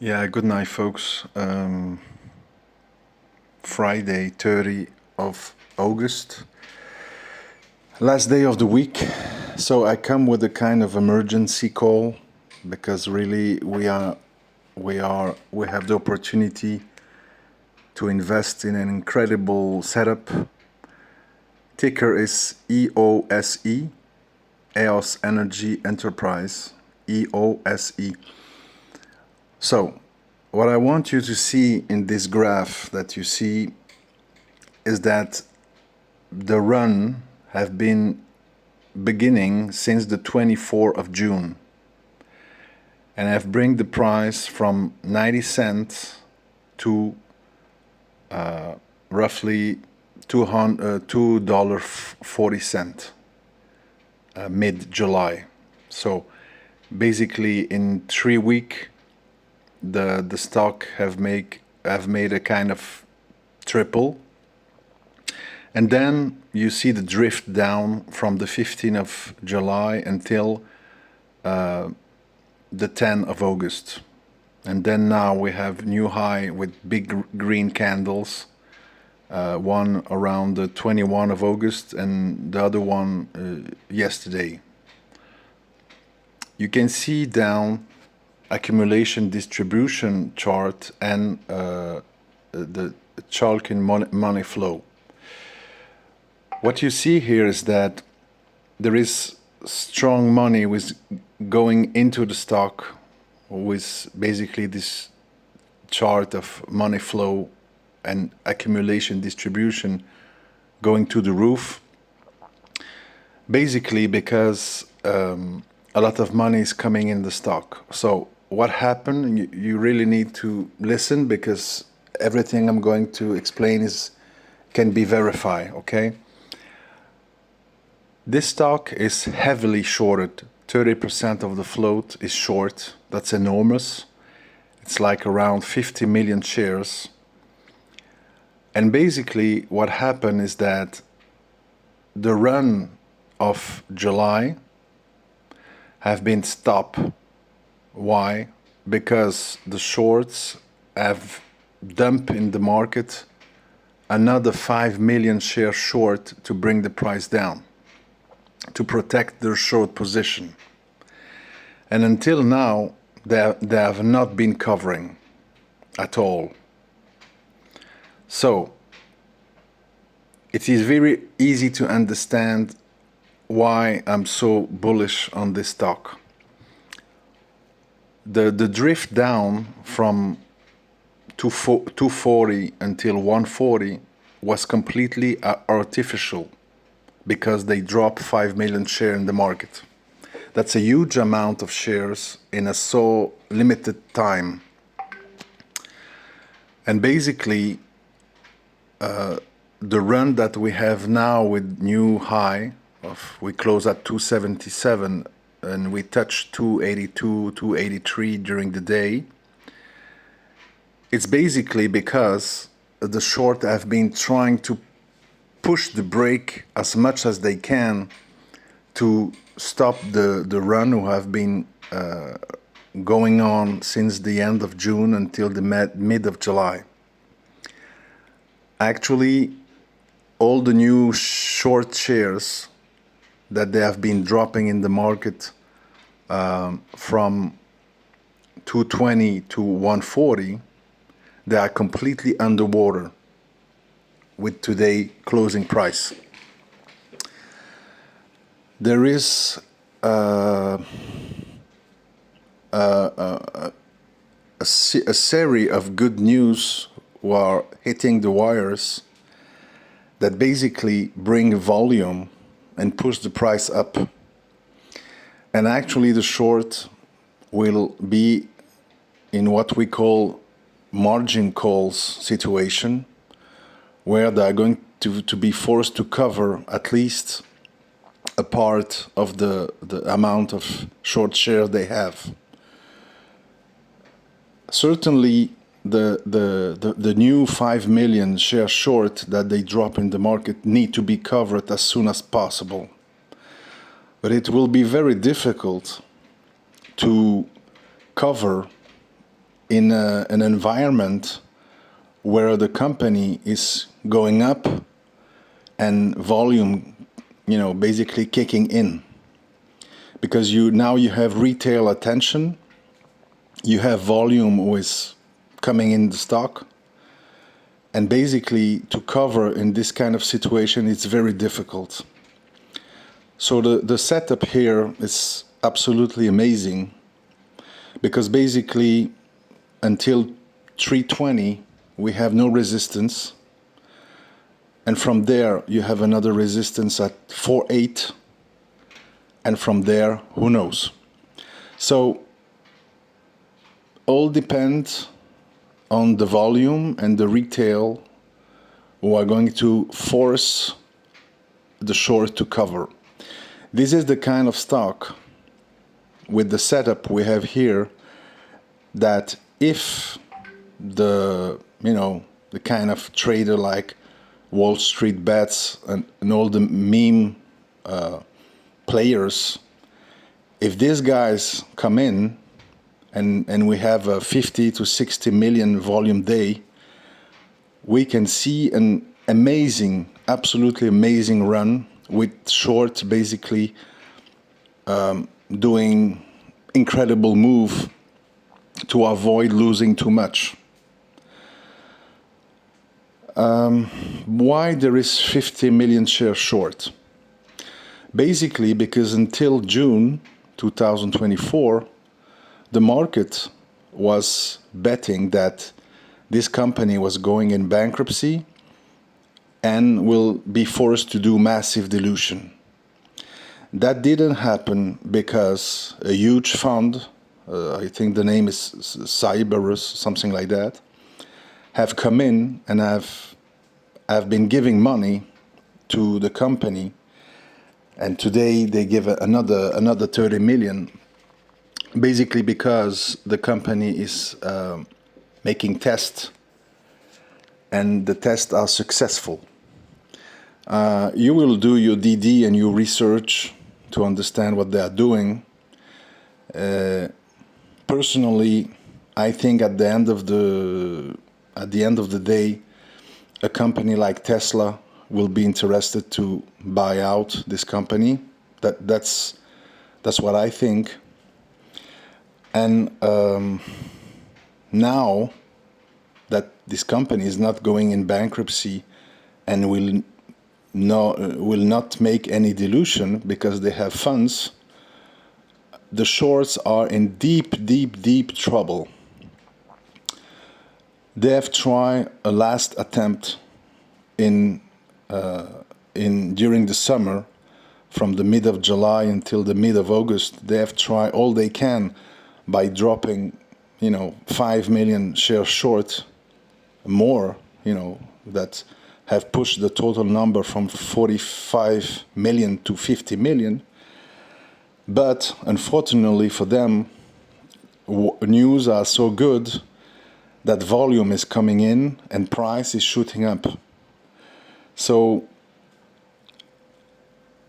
Yeah, good night, folks. Friday, 30 of August, last day of the week. So I come with a kind of emergency call because really we have the opportunity to invest in an incredible setup. Ticker is EOSE, Eos Energy Enterprise, EOSE. So what I want you to see in this graph that you see is that the run have been beginning since the 24th of June, and have bring the price from 90 cents to roughly $2.40 mid-July. So basically in 3 weeks the stock have made a kind of triple. And then you see the drift down from the 15th of July until the 10th of August. And then now we have new high with big green candles, one around the 21st of August and the other one yesterday. You can see down accumulation distribution chart and the Chalkin money flow. What you see here is that there is strong money with going into the stock with basically this chart of money flow and accumulation distribution going to the roof, basically because a lot of money is coming in the stock. So what happened, you really need to listen, because everything I'm going to explain can be verified, okay? This stock is heavily shorted. 30% of the float is short. That's enormous. It's like around 50 million shares. And basically what happened is that the run of July have been stopped. Why? Because the shorts have dumped in the market another 5 million shares short to bring the price down, to protect their short position. And until now, they have not been covering at all. So it is very easy to understand why I'm so bullish on this stock. The drift down from 240 until 140 was completely artificial, because they dropped 5 million shares in the market. That's a huge amount of shares in a so limited time. And basically the run that we have now with new high of, we close at 277 and we touched 282, 283 during the day. It's basically because the short have been trying to push the brake as much as they can to stop the run who have been going on since the end of June until the mid of July. Actually, all the new short shares that they have been dropping in the market from 220 to 140, they are completely underwater with today closing price. There is a series of good news who are hitting the wires that basically bring volume and push the price up. And actually the short will be in what we call margin calls situation, where they are going to be forced to cover at least a part of the amount of short share they have. Certainly the new 5 million share short that they drop in the market need to be covered as soon as possible. But it will be very difficult to cover in an environment where the company is going up and volume, basically kicking in. Because now you have retail attention, you have volume with coming in the stock, and basically to cover in this kind of situation, it's very difficult. So the setup here is absolutely amazing, because basically until 320 we have no resistance, and from there you have another resistance at 4.8, and from there who knows. So all depends on the volume and the retail who are going to force the short to cover. This is the kind of stock with the setup we have here, that if the kind of trader like Wall Street Bets and all the meme players, if these guys come in and we have a 50 to 60 million volume day, we can see an amazing, absolutely amazing run with short basically doing incredible move to avoid losing too much. Why there is 50 million shares short? Basically because until June 2024, the market was betting that this company was going in bankruptcy and will be forced to do massive dilution. That didn't happen because a huge fund, I think the name is Cyberus, something like that, have come in and have been giving money to the company, and today they give another 30 million, basically because the company is making tests, and the tests are successful. You will do your DD and your research to understand what they are doing. Personally, I think at the end of the day, a company like Tesla will be interested to buy out this company. That's what I think. And now that this company is not going in bankruptcy and will not make any dilution because they have funds, the shorts are in deep trouble. They have tried a last attempt during the summer, from the mid of July until the mid of August. They have tried all they can by dropping 5 million shares short, more, that have pushed the total number from 45 million to 50 million. But unfortunately for them, news are so good that volume is coming in and price is shooting up. So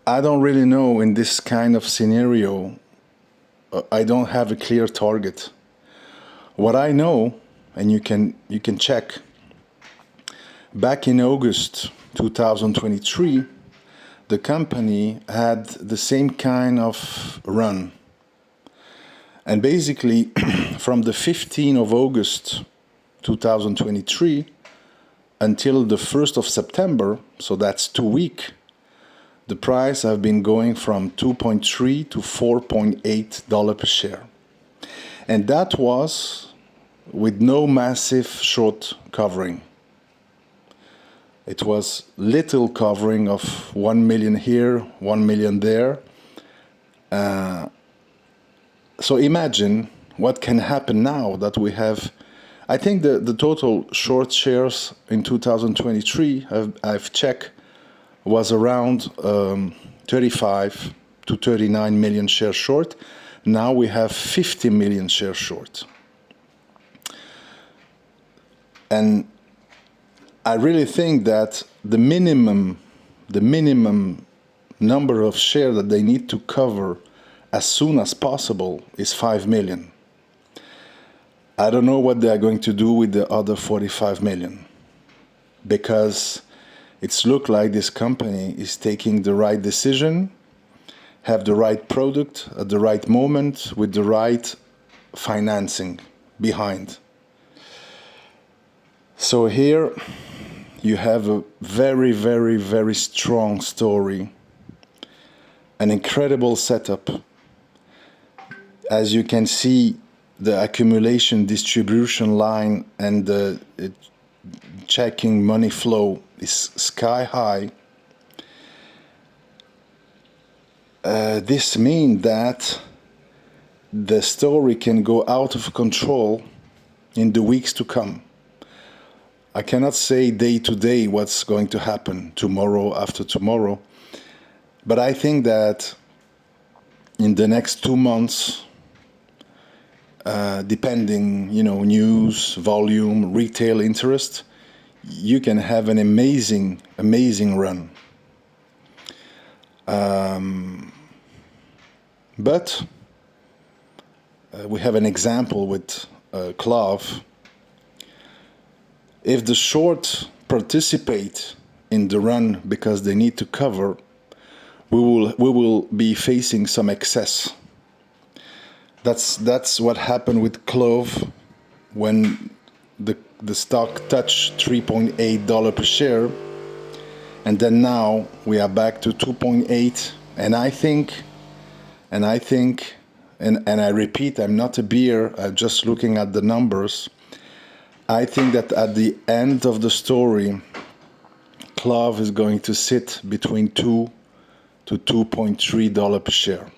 I don't really know, in this kind of scenario, I don't have a clear target. What I know, and you can check, back in August 2023, the company had the same kind of run. And basically, from the 15th of August 2023 until the 1st of September, so that's 2 weeks, the price have been going from $2.3 to $4.8 per share. And that was with no massive short covering. It was little covering of 1 million here, 1 million there. So imagine what can happen now that we have. I think the total short shares in 2023, I've checked, was around 35 to 39 million shares short. Now we have 50 million shares short. And I really think that the minimum number of shares that they need to cover as soon as possible is 5 million. I don't know what they are going to do with the other 45 million, because it's looked like this company is taking the right decision, have the right product at the right moment with the right financing behind. So here you have a very, very, very strong story, an incredible setup. As you can see, the accumulation distribution line and the checking money flow is sky high. This means that the story can go out of control in the weeks to come. I cannot say day to day what's going to happen tomorrow, after tomorrow, but I think that in the next 2 months, depending, news, volume, retail interest, you can have an amazing, amazing run. But we have an example with CLOV. If the short participate in the run because they need to cover, we will be facing some excess. That's what happened with CLOV when the stock touched $3.8 per share, and then now we are back to 2.8. And I think, and I repeat, I'm not a bear. I'm just looking at the numbers. I think that at the end of the story, CLOV is going to sit between $2 to $2.3 per share.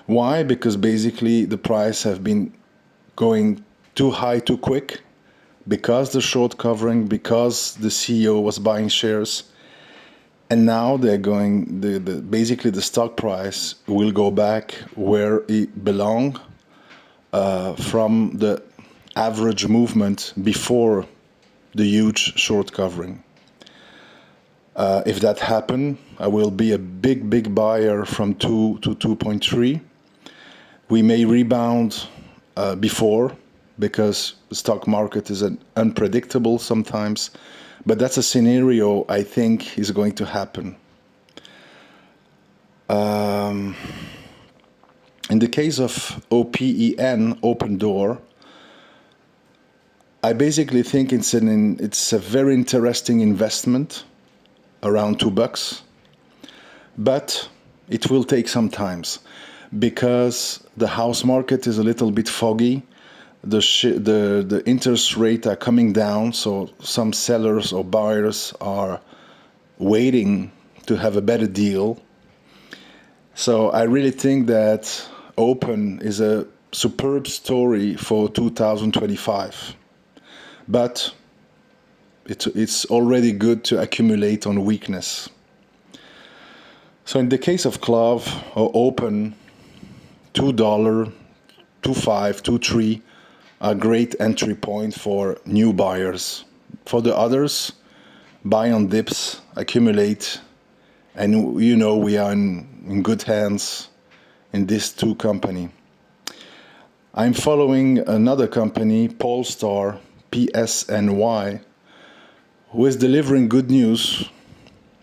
Why? Because basically the price have been going too high too quick, because the short covering, because the CEO was buying shares, and now they're going. Basically the stock price will go back where it belong from the average movement before the huge short covering. If that happen, I will be a big buyer from 2 to 2.3. We may rebound before, because the stock market is unpredictable sometimes, but that's a scenario I think is going to happen. In the case of OPEN, Open Door, I basically think it's a very interesting investment, around $2, but it will take some time because the house market is a little bit foggy. The interest rate are coming down, so some sellers or buyers are waiting to have a better deal. So I really think that Open is a superb story for 2025, but it's already good to accumulate on weakness. So in the case of CLOV or Open, $2, $2.5, $2.3 are great entry point for new buyers. For the others, buy on dips, accumulate, and we are in good hands in these two companies. I'm following another company, Polestar, PSNY, who is delivering good news.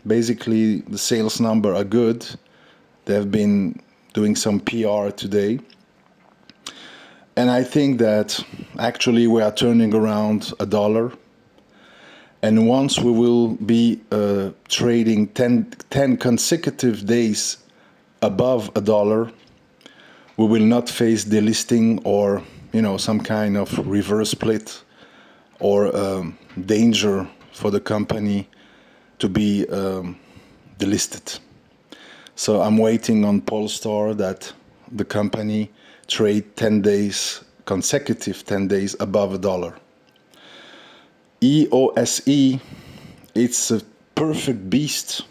Basically, the sales numbers are good. They have been doing some PR today. And I think that actually we are turning around $1. And once we will be trading 10 consecutive days above $1, we will not face delisting or some kind of reverse split or danger for the company to be delisted. So I'm waiting on Polestar that the company trade 10 days, consecutive 10 days above $1. EOSE, it's a perfect beast.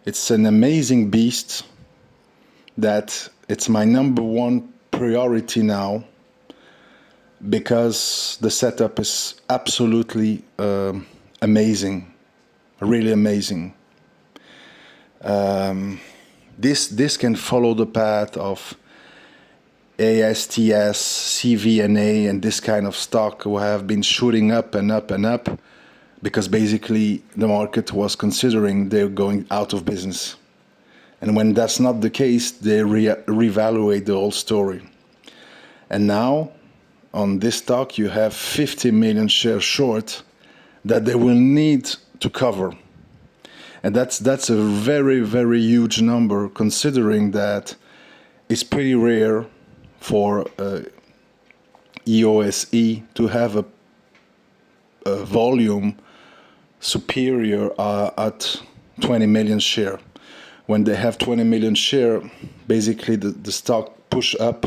It's an amazing beast that it's my number one priority now, because the setup is absolutely amazing, really amazing. This can follow the path of ASTS, CVNA, and this kind of stock who have been shooting up and up and up because basically the market was considering they're going out of business. And when that's not the case, they reevaluate the whole story. And now, on this stock, you have 50 million shares short that they will need to cover. And that's a very, very huge number, considering that it's pretty rare for EOSE to have a volume superior at 20 million share. When they have 20 million share, basically the stock push up.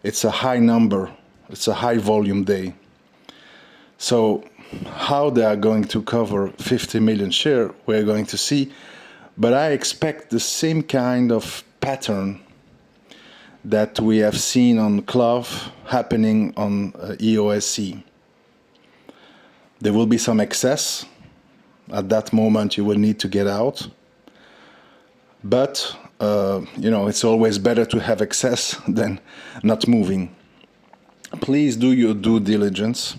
It's a high number. It's a high volume day. So how they are going to cover 50 million share, we're going to see. But I expect the same kind of pattern that we have seen on CLOV happening on EOSE. There will be some excess. At that moment, you will need to get out. But, it's always better to have excess than not moving. Please do your due diligence.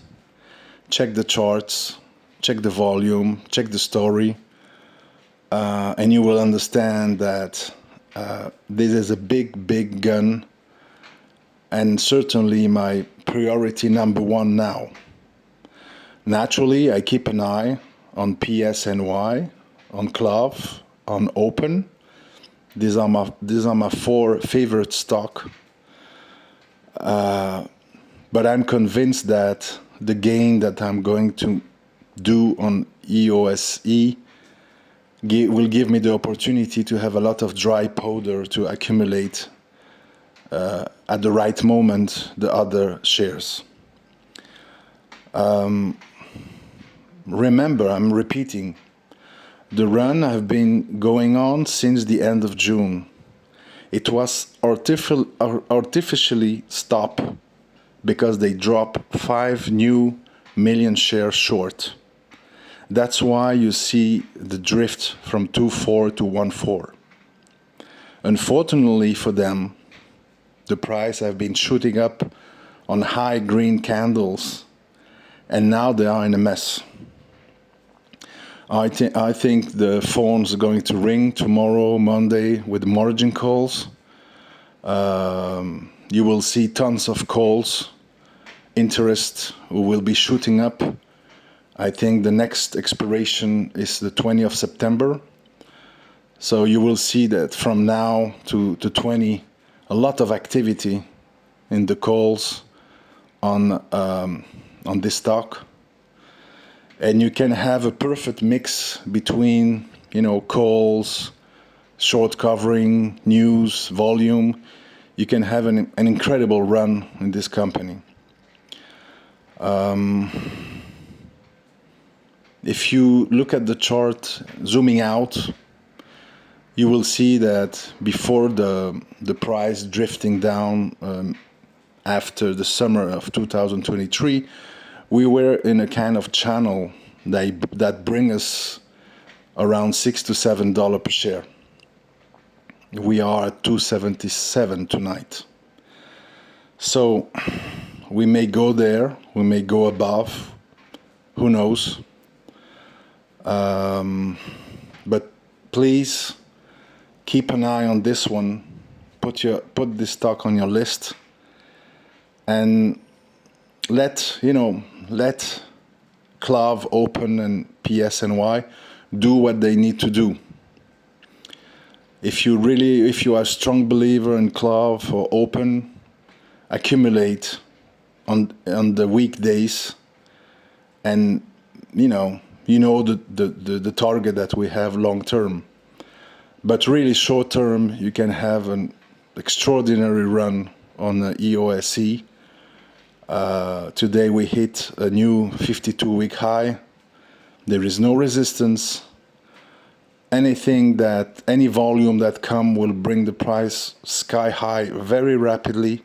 Check the charts, check the volume, check the story, and you will understand that this is a big, big gun, and certainly my priority number one now. Naturally, I keep an eye on PSNY, on CLOV, on Open. These are my four favorite stock. But I'm convinced that the gain that I'm going to do on EOSE will give me the opportunity to have a lot of dry powder to accumulate at the right moment the other shares. Remember, I'm repeating, the run have been going on since the end of June. It was artificially stopped because they dropped 5 new million shares short. That's why you see the drift from 2.4 to 1.4. Unfortunately for them, the price have been shooting up on high green candles, and now they are in a mess. I think the phone's going to ring tomorrow, Monday, with margin calls. You will see tons of calls. Interest will be shooting up. I think the next expiration is the 20th of September. So you will see that from now to 20, a lot of activity in the calls on this stock. And you can have a perfect mix between, calls, short covering, news, volume. You can have an incredible run in this company. If you look at the chart, zooming out, you will see that before the price drifting down after the summer of 2023, we were in a kind of channel that bring us around $6 to $7 per share. We are at $2.77 tonight. So we may go there, we may go above, who knows? But please keep an eye on this one. Put this stock on your list, and let CLOV, Open, and PSNY do what they need to do. If you are a strong believer in CLOV or Open, accumulate on the weekdays, and the target that we have long term. But really short term, you can have an extraordinary run on the EOSE. Today we hit a new 52-week high. There is no resistance. Any volume that come will bring the price sky high very rapidly,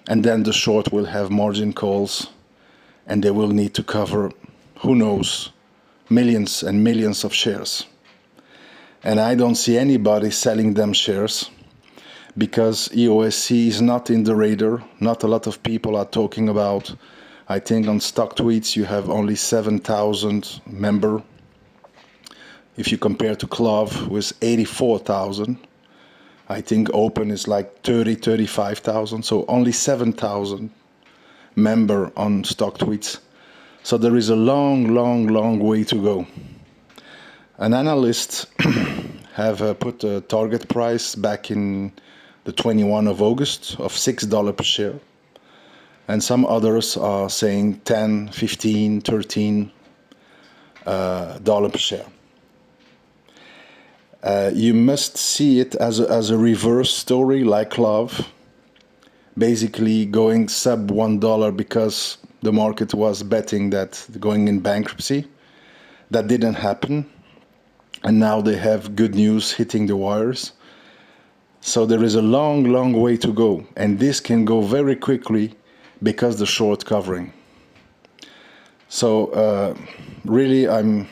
and then the short will have margin calls, and they will need to cover, who knows, millions and millions of shares. And I don't see anybody selling them shares, because EOSC is not in the radar. Not a lot of people are talking about. I think on stock tweets you have only 7,000 member. If you compare to CLOV with 84,000, I think open is like 35,000, so only 7,000 member on stock tweets. So there is a long way to go. An analyst have put a target price back in the 21 of August of $6 per share. And some others are saying 10, 15, 13 dollar per share. You must see it as a reverse story like CLOV, basically going sub $1 because the market was betting that going in bankruptcy. That didn't happen, and now they have good news hitting the wires. So there is a long way to go, and this can go very quickly because the short covering. So really I'm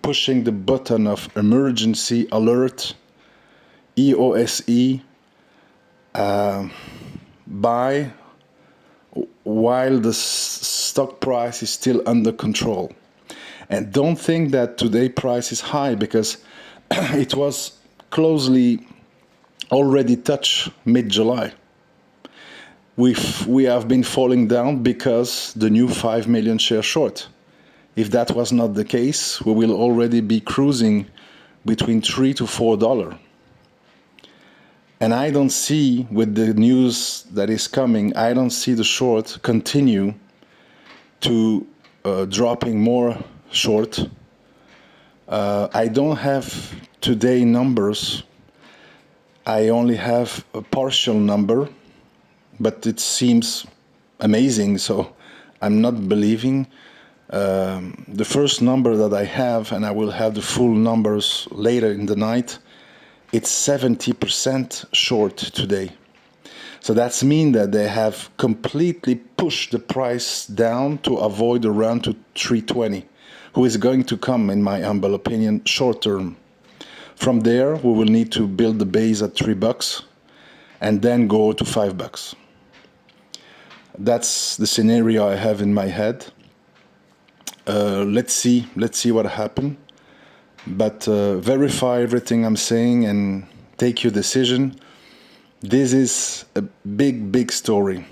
pushing the button of emergency alert, EOSE, buy while the stock price is still under control. And don't think that today price is high, because it was closely already touched mid-July. We have been falling down because the new 5 million share short. If that was not the case, we will already be cruising between $3 to $4. And I don't see, with the news that is coming, I don't see the short continue to dropping more short. I don't have today numbers. I only have a partial number, but it seems amazing, so I'm not believing. The first number that I have, and I will have the full numbers later in the night, it's 70% short today. So that's mean that they have completely pushed the price down to avoid a run to 320, who is going to come, in my humble opinion, short term. From there, we will need to build the base at $3 and then go to $5. That's the scenario I have in my head. Let's see what happens. But verify everything I'm saying and take your decision. This is a big story,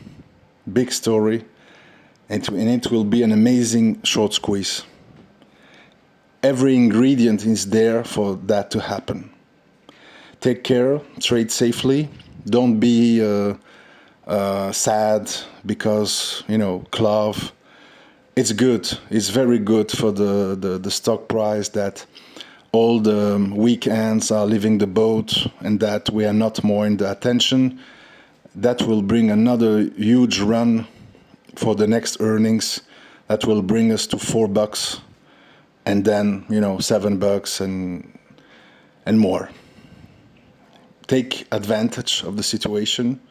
and it will be an amazing short squeeze. Every ingredient is there for that to happen. Take care, trade safely. Don't be sad because, CLOV. It's good. It's very good for the stock price that all the weekends are leaving the boat and that we are not more in the attention. That will bring another huge run for the next earnings. That will bring us to $4 and then, $7 and more. Take advantage of the situation,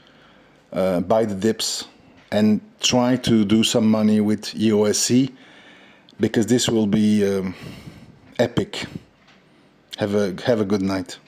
buy the dips, and try to do some money with EOSC, because this will be epic. Have a good night.